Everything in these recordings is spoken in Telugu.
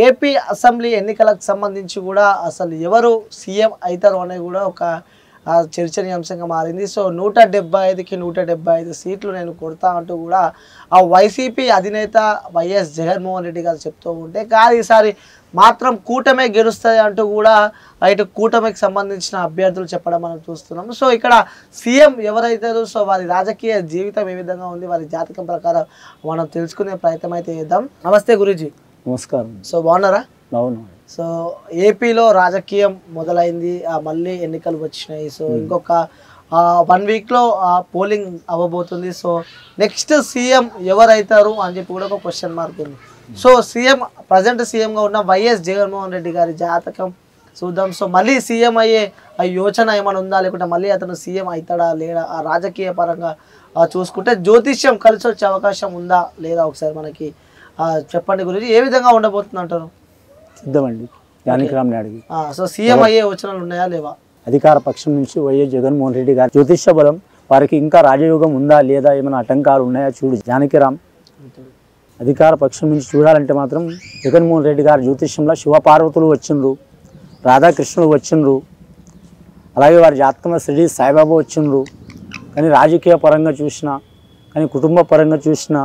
ఏపీ అసెంబ్లీ ఎన్నికలకు సంబంధించి కూడా అసలు ఎవరు సీఎం అవుతారు అనేది కూడా ఒక చర్చనీయాంశంగా మారింది. సో 175కి 175 సీట్లు నేను కొడతా అంటూ కూడా ఆ వైసీపీ అధినేత వైఎస్ జగన్మోహన్ రెడ్డి గారు చెప్తూ ఉంటే, కానీ ఈసారి మాత్రం కూటమే గెలుస్తుంది అంటూ కూడా ఇటు కూటమికి సంబంధించిన అభ్యర్థులు చెప్పడం మనం చూస్తున్నాం. సో ఇక్కడ సీఎం ఎవరైతారు, సో వారి రాజకీయ జీవితం ఏ విధంగా ఉంది, వారి జాతకం ప్రకారం మనం తెలుసుకునే ప్రయత్నం అయితే చేద్దాం. నమస్తే గురూజీ. నమస్కారం. సో బాగున్నారా? అవును. సో ఏపీలో రాజకీయం మొదలైంది, మళ్ళీ ఎన్నికలు వచ్చినాయి. సో ఇంకొక 1 వీక్లో పోలింగ్ అవ్వబోతుంది. సో నెక్స్ట్ సీఎం ఎవరైతారు అని చెప్పి కూడా ఒక క్వశ్చన్ మార్క్ ఉంది. సో ప్రజెంట్ సీఎంగా ఉన్న వైఎస్ జగన్మోహన్ రెడ్డి గారి జాతకం చూద్దాం. సో మళ్ళీ సీఎం అయ్యే యోచన ఏమైనా ఉందా, లేకుంటే మళ్ళీ అతను సీఎం అవుతాడా లేదా, ఆ రాజకీయ పరంగా చూసుకుంటే జ్యోతిష్యం కలిసి వచ్చే అవకాశం ఉందా లేదా ఒకసారి మనకి చెప్పండి గురించి. ఏ విధంగా ఉండబోతుంది అంటారు? సిద్ధమండి జానకిరామ్ నాయుడుకి. సో సీఎం అయ్యే యోచనలు ఉన్నాయా లేవా? అధికార పక్షం నుంచి వైఎస్ జగన్మోహన్ రెడ్డి గారి జ్యోతిష్య బలం వారికి ఇంకా రాజయోగం ఉందా లేదా, ఏమైనా ఆటంకాలు ఉన్నాయా చూడు జానకిరామ్. అధికార పక్షం నుంచి చూడాలంటే మాత్రం జగన్మోహన్ రెడ్డి గారి జ్యోతిష్యంలో శివపార్వతులు వచ్చిండ్రు, రాధాకృష్ణులు వచ్చిండ్రు, అలాగే వారి జాతకంలో షిరిడి సాయిబాబా వచ్చిండ్రు. కానీ రాజకీయ పరంగా చూసినా, కానీ కుటుంబ పరంగా చూసినా,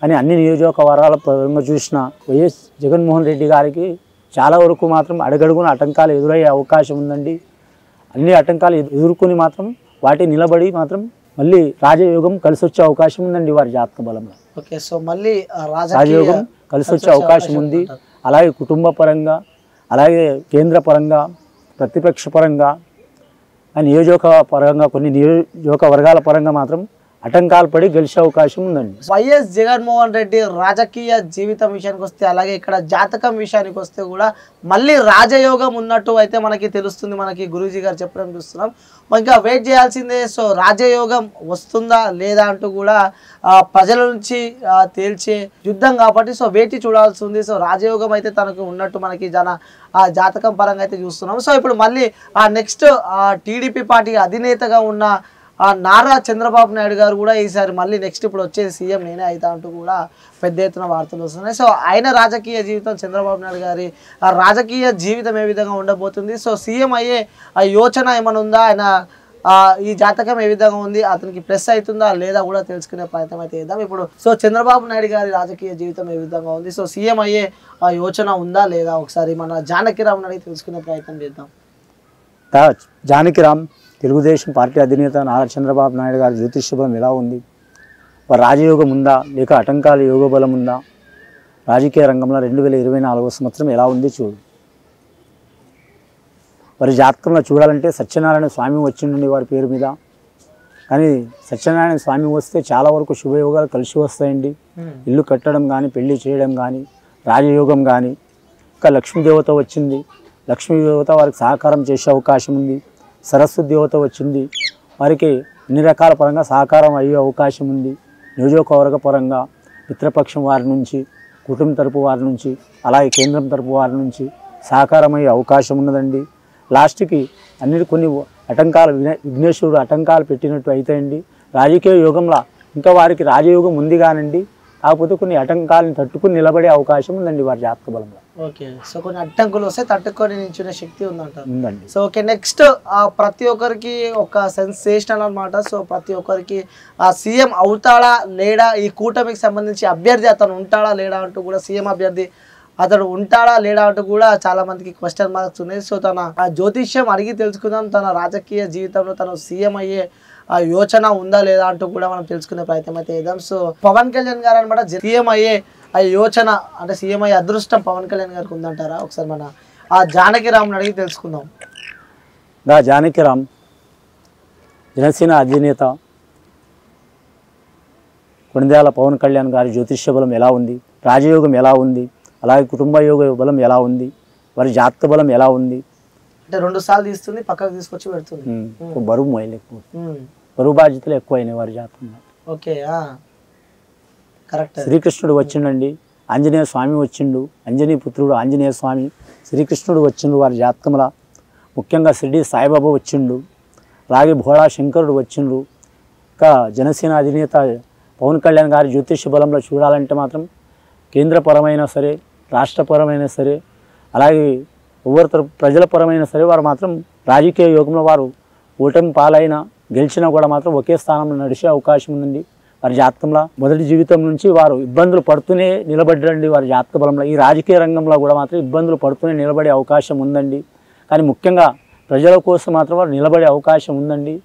కానీ అన్ని నియోజకవర్గాల పరంగా చూసినా వైఎస్ జగన్మోహన్ రెడ్డి గారికి చాలా వరకు మాత్రం అడుగడుగున ఆటంకాలు ఎదురయ్యే అవకాశం ఉందండి. అన్ని ఆటంకాలు ఎదుర్కొని మాత్రం వాటి నిలబడి మాత్రం మళ్ళీ రాజయోగం కలిసి వచ్చే అవకాశం ఉందండి వారి జాతక బలంలో. ఓకే. సో మళ్ళీ రాజయోగం కలిసి వచ్చే అవకాశం ఉంది. అలాగే కుటుంబ పరంగా, అలాగే కేంద్ర పరంగా, ప్రతిపక్ష పరంగా, నియోజక పరంగా, కొన్ని నియోజకవర్గాల పరంగా మాత్రం ఆటంకాలు పడి గెలిచే అవకాశం ఉందండి. వైఎస్ జగన్మోహన్ రెడ్డి రాజకీయ జీవితం విషయానికి వస్తే, అలాగే ఇక్కడ జాతకం విషయానికి వస్తే కూడా మళ్ళీ రాజయోగం ఉన్నట్టు అయితే మనకి తెలుస్తుంది. మనకి గురూజీ గారు చెప్పడం చూస్తున్నాం. ఇంకా వెయిట్ చేయాల్సిందే. సో రాజయోగం వస్తుందా లేదా అంటూ కూడా ప్రజల నుంచి తేల్చే యుద్ధం కాబట్టి సో వేచి చూడాల్సి ఉంది. సో రాజయోగం అయితే తనకు ఉన్నట్టు మనకి జాతకం పరంగా అయితే చూస్తున్నాం. సో ఇప్పుడు మళ్ళీ నెక్స్ట్ టీడీపీ పార్టీ అధినేతగా ఉన్న నారా చంద్రబాబు నాయుడు గారు కూడా ఈసారి మళ్ళీ నెక్స్ట్ ఇప్పుడు వచ్చే సీఎం నేనే అవుతా అంటూ కూడా పెద్ద ఎత్తున వార్తలు వస్తున్నాయి. సో ఆయన రాజకీయ జీవితం, చంద్రబాబు నాయుడు గారి రాజకీయ జీవితం ఏ విధంగా ఉండబోతుంది, సో సీఎం అయ్యే యోచన ఏమైనా ఉందా, ఆయన ఈ జాతకం ఏ విధంగా ఉంది, అతనికి ప్లస్ అవుతుందా లేదా కూడా తెలుసుకునే ప్రయత్నం అయితే చేద్దాం. ఇప్పుడు సో చంద్రబాబు నాయుడు గారి రాజకీయ జీవితం ఏ విధంగా ఉంది, సో సీఎం అయ్యే యోచన ఉందా లేదా ఒకసారి మన జానకిరామ్ అడిగి తెలుసుకునే ప్రయత్నం చేద్దాం. జానకిరామ్ తెలుగుదేశం పార్టీ అధినేత నారా చంద్రబాబు నాయుడు గారి జ్యోతిష్య బలం ఎలా ఉంది, వారి రాజయోగం ఉందా లేక ఆటంకాల యోగ బలం ఉందా, రాజకీయ రంగంలో 2024 సంవత్సరం ఎలా ఉంది చూడు. వారి జాతకంలో చూడాలంటే సత్యనారాయణ స్వామి వచ్చిండండి వారి పేరు మీద. కానీ సత్యనారాయణ స్వామి వస్తే చాలా వరకు శుభయోగాలు కలిసి వస్తాయండి. ఇల్లు కట్టడం కానీ, పెళ్లి చేయడం కానీ, రాజయోగం కానీ. ఇంకా లక్ష్మీదేవత వచ్చింది, లక్ష్మీదేవత వారికి సహకారం చేసే అవకాశం ఉంది. సరస్వతి దేవత వచ్చింది, వారికి అన్ని రకాల పరంగా సహకారం అయ్యే అవకాశం ఉంది. నియోజకవర్గ పరంగా మిత్రపక్షం వారి నుంచి, కుటుంబ తరపు వారి నుంచి, అలాగే కేంద్రం తరపు వారి నుంచి సహకారం అయ్యే అవకాశం ఉన్నదండి. లాస్ట్కి కొన్ని ఆటంకాలు విఘ్నేశ్వరుడు ఆటంకాలు పెట్టినట్టు అవుతాయండి. రాజకీయ యోగంలో ఇంకా వారికి రాజయోగం ఉంది కానండి, కాకపోతే కొన్ని ఆటంకాలను తట్టుకుని నిలబడే అవకాశం ఉందండి వారి జాతక బలంలో. ఓకే. సో కొన్ని అడ్డంకులు వస్తే తట్టుకొని నిల్చునే శక్తి ఉందంటారు. ఉందండి. సో ఓకే, నెక్స్ట్ ప్రతి ఒక్కరికి ఒక సెన్సేషనల్ అనమాట. సో ప్రతి ఒక్కరికి సీఎం అవుతాడా లేడా, ఈ కూటమికి సంబంధించి అభ్యర్థి అతను ఉంటాడా లేడా అంటూ కూడా, సీఎం అభ్యర్థి అతడు ఉంటాడా లేడా అంటూ కూడా చాలా మందికి క్వశ్చన్ మార్క్స్ ఉన్నాయి. సో తన జ్యోతిష్యం అడిగి తెలుసుకుందాం, తన రాజకీయ జీవితంలో తను సీఎం అయ్యే యోచన ఉందా లేదా అంటూ కూడా మనం తెలుసుకునే ప్రయత్నం అయితే చేద్దాం. సో పవన్ కళ్యాణ్ గారు అనమాట సీఎం అయ్యే యోచన, అంటే సీఎం అయ్యే అదృష్టం పవన్ కళ్యాణ్ గారికి ఉందంటారా? ఒకసారి మన జానకిరామ్ని అడిగి తెలుసుకుందాం. జానకిరామ్ జనసేన అధినేత కొణిదెల పవన్ కళ్యాణ్ గారి జ్యోతిష్య బలం ఎలా ఉంది, రాజయోగం ఎలా ఉంది, అలాగే కుటుంబ యోగ బలం ఎలా ఉంది, వారి జాతక బలం ఎలా ఉంది. అంటే 2 సార్లు తీస్తుంది, పక్కకు తీసుకొచ్చి పెడుతుంది. బరువు మోయలు ఎక్కువ, బరువు బాధ్యతలు ఎక్కువ అయినాయి వారి జాతకంలో. Okay, correct. శ్రీకృష్ణుడు వచ్చిండండి, ఆంజనేయ స్వామి వచ్చిండు, అంజనీ పుత్రుడు ఆంజనేయ స్వామి శ్రీకృష్ణుడు వచ్చిండు వారి జాతకంలో. ముఖ్యంగా షిరిడి సాయిబాబా వచ్చిండు, అలాగే భోళా శంకరుడు వచ్చిండు. ఇంకా జనసేన అధినేత పవన్ కళ్యాణ్ గారి జ్యోతిష్య బలంలో చూడాలంటే మాత్రం కేంద్రపరమైనా సరే, రాష్ట్రపరమైన సరే అలాగే ఎవరి ప్రజల పరమైన సరే వారు మాత్రం రాజకీయ యోగంలో వారు ఓటమి పాలైనా గెలిచినా కూడా మాత్రం ఒకే స్థానంలో నడిచే అవకాశం ఉందండి వారి జాతకంలో. మొదటి జీవితం నుంచి వారు ఇబ్బందులు పడుతూనే నిలబడ్డండి వారి జాతక బలంలో. ఈ రాజకీయ రంగంలో కూడా మాత్రం ఇబ్బందులు పడుతూనే నిలబడే అవకాశం ఉందండి. కానీ ముఖ్యంగా ప్రజల కోసం మాత్రం వారు నిలబడే అవకాశం ఉందండి.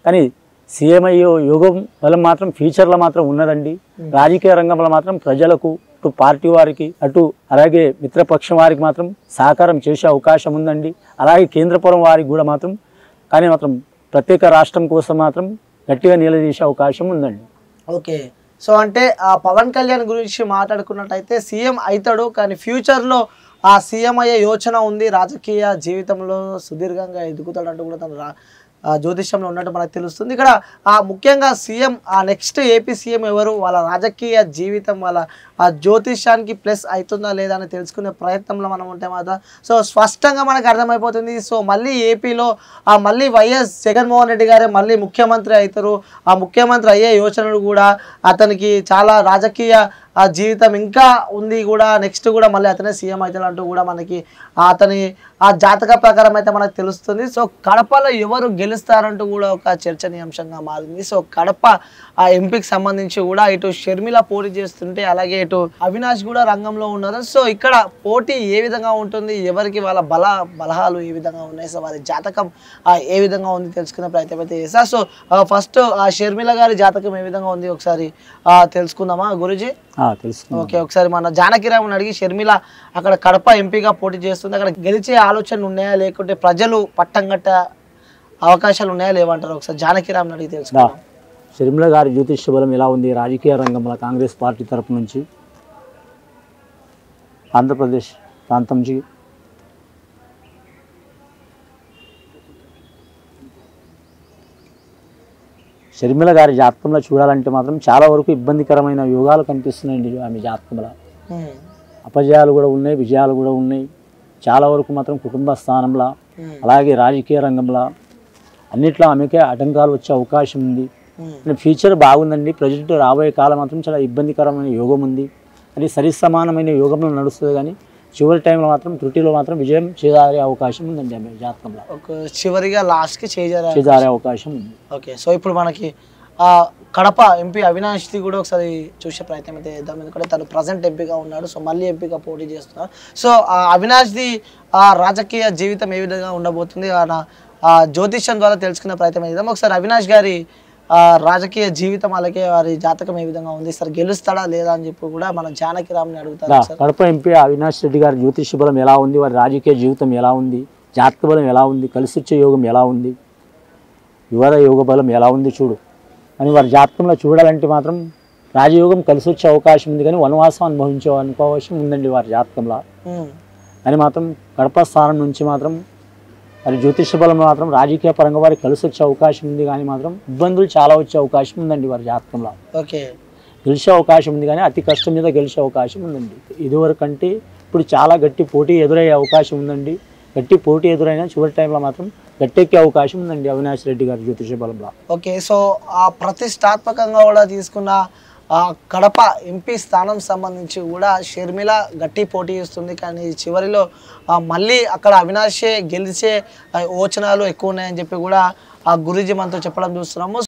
కానీ సీఎం అయ్యే యోగం బలం మాత్రం ఫ్యూచర్లో మాత్రం ఉన్నదండి. రాజకీయ రంగంలో మాత్రం ప్రజలకు అటు పార్టీ వారికి అటు అలాగే మిత్రపక్షం వారికి మాత్రం సహకారం చేసే అవకాశం ఉందండి. అలాగే కేంద్రపురం వారికి కూడా మాత్రం కానీ మాత్రం ప్రత్యేక రాష్ట్రం కోసం మాత్రం గట్టిగా నిలదీసే అవకాశం ఉందండి. ఓకే, సో అంటే ఆ పవన్ కళ్యాణ్ గురించి మాట్లాడుకున్నట్టయితే సీఎం అవుతాడు, కానీ ఫ్యూచర్లో ఆ సీఎం అయ్యే యోచన ఉంది. రాజకీయ జీవితంలో సుదీర్ఘంగా ఎదుగుతాడంటూ కూడా తను జ్యోతిష్యంలో ఉన్నట్టు మనకు తెలుస్తుంది. ఇక్కడ ముఖ్యంగా సీఎం నెక్స్ట్ ఏపీ సీఎం ఎవరు, వాళ్ళ రాజకీయ జీవితం వాళ్ళ జ్యోతిష్యానికి ప్లస్ అవుతుందా లేదా అని తెలుసుకునే ప్రయత్నంలో మనం ఉంటే మాత్రం సో స్పష్టంగా మనకు అర్థమైపోతుంది. సో మళ్ళీ ఏపీలో మళ్ళీ వైఎస్ జగన్మోహన్ రెడ్డి గారే మళ్ళీ ముఖ్యమంత్రి అవుతారు. ఆ ముఖ్యమంత్రి అయ్యే యోచనలు కూడా అతనికి చాలా రాజకీయ జీవితం ఇంకా ఉంది కూడా, నెక్స్ట్ కూడా మళ్ళీ అతనే సీఎం అవుతాడు అంటూ కూడా మనకి అతని జాతక ప్రకారం అయితే మనకు తెలుస్తుంది. సో కడపలో ఎవరు గెలుస్తారంటూ కూడా ఒక చర్చనీయాంశంగా మారింది. సో కడప ఎంపీకి సంబంధించి కూడా ఇటు షర్మిల పోటీ చేస్తుంటే అలాగే ఇటు అవినాష్ కూడా రంగంలో ఉన్నారు. సో ఇక్కడ పోటీ ఏ విధంగా ఉంటుంది, ఎవరికి వాళ్ళ బలహాలు ఏ విధంగా ఉన్నాయి, సో వారి జాతకం ఏ విధంగా ఉంది తెలుసుకునే ప్రయత్నం అయితే చేస్తారు. సో ఫస్ట్ షర్మిల గారి జాతకం ఏ విధంగా ఉంది ఒకసారి తెలుసుకుందామా గురూజీ? తెలుసుకుందాం. ఓకే, ఒకసారి మన జానకిరామ్ని అడిగి షర్మిల అక్కడ కడప ఎంపీగా పోటీ చేస్తుంది, అక్కడ గెలిచే ఆలోచనలు ఉన్నాయా లేకుంటే ప్రజలు పట్టం కట్ట అవకాశాలు ఉన్నాయా లేవంటారు? ఒకసారి జానకిరామ్ని అడిగి తెలుసుకుందాం. షర్మిల గారి జ్యోతిష్య బలం ఎలా ఉంది రాజకీయ రంగంలో కాంగ్రెస్ పార్టీ తరపు నుంచి ఆంధ్రప్రదేశ్ ప్రాంతం నుంచి షర్మిల గారి జాతకంలో చూడాలంటే మాత్రం చాలా వరకు ఇబ్బందికరమైన యోగాలు కనిపిస్తున్నాయండి ఆమె జాతకంలో. అపజయాలు కూడా ఉన్నాయి, విజయాలు కూడా ఉన్నాయి. చాలా వరకు మాత్రం కుటుంబ స్థానంలో అలాగే రాజకీయ రంగంలో అన్నిట్లో ఆమెకే ఆటంకాలు వచ్చే అవకాశం ఉంది. ఫ్యూచర్ బాగుందండి. ప్రజెంట్ రాబోయే కాలం మాత్రం చాలా ఇబ్బందికరమైన యోగం ఉంది. అది సరిసమానమైన యోగంలో నడుస్తుంది, కానీ చివరి టైంలో మాత్రం త్రుటిలో మాత్రం విజయం చేజారే అవకాశం ఉందండి ఆమె జాతకంలో. చివరిగా లాస్ట్కి చేజారే అవకాశం ఉంది. ఓకే, సో ఇప్పుడు మనకి కడప ఎంపీ అవినాష్ది కూడా ఒకసారి చూసే ప్రయత్నం అయితే చేద్దాం. ఎందుకంటే తను ప్రజెంట్ ఎంపీగా ఉన్నాడు, సో మళ్ళీ ఎంపీగా పోటీ చేస్తున్నారు. సో అవినాష్ది రాజకీయ జీవితం ఏ విధంగా ఉండబోతుంది జ్యోతిష్యం ద్వారా తెలుసుకునే ప్రయత్నం చేద్దాం. ఒకసారి అవినాష్ గారి రాజకీయ జీవితం అలాగే వారి జాతకం ఏ విధంగా ఉంది, సార్ గెలుస్తాడా లేదా అని చెప్పి కూడా మన జానకిరామ్ని అడుగుతారు. కడప ఎంపీ అవినాష్ రెడ్డి గారి జ్యోతిష్య బలం ఎలా ఉంది, వారి రాజకీయ జీవితం ఎలా ఉంది, జాతక బలం ఎలా ఉంది, కలిసి వచ్చే యోగం ఎలా ఉంది, యువత యోగ బలం ఎలా ఉంది చూడు అని వారి జాతకంలో చూడాలంటే మాత్రం రాజయోగం కలిసి వచ్చే అవకాశం ఉంది, కానీ వనవాసం అనుభవించే అవకాశం ఉందండి వారి జాతకంలో. అని మాత్రం కడప స్థానం నుంచి మాత్రం వారి జ్యోతిష బలం మాత్రం రాజకీయ పరంగా వారికి కలిసి వచ్చే అవకాశం ఉంది, కానీ మాత్రం ఇబ్బందులు చాలా వచ్చే అవకాశం ఉందండి వారి జాతకంలో. ఓకే, గెలిచే అవకాశం ఉంది, కానీ అతి కష్టం మీద గెలిచే అవకాశం ఉందండి. ఇదివరకంటే ఇప్పుడు చాలా గట్టి పోటీ ఎదురయ్యే అవకాశం ఉందండి. గట్టి పోటీ ఎదురైనా చివరి టైంలో మాత్రం గట్టెక్కే అవకాశం ఉందండి అవినాష్ రెడ్డి గారి జ్యోతిష బలంలో. ఓకే, సో ప్రతిష్టాత్మకంగా కూడా తీసుకున్న కడప ఎంపీ స్థానం సంబంధించి కూడా షర్మిల గట్టి పోటీ ఇస్తుంది, కానీ చివరిలో మళ్ళీ అక్కడ అవినాషే గెలిచే యోచనలు ఎక్కువ ఉన్నాయని చెప్పి కూడా గురూజీ మనతో చెప్పడం చూస్తున్నాము.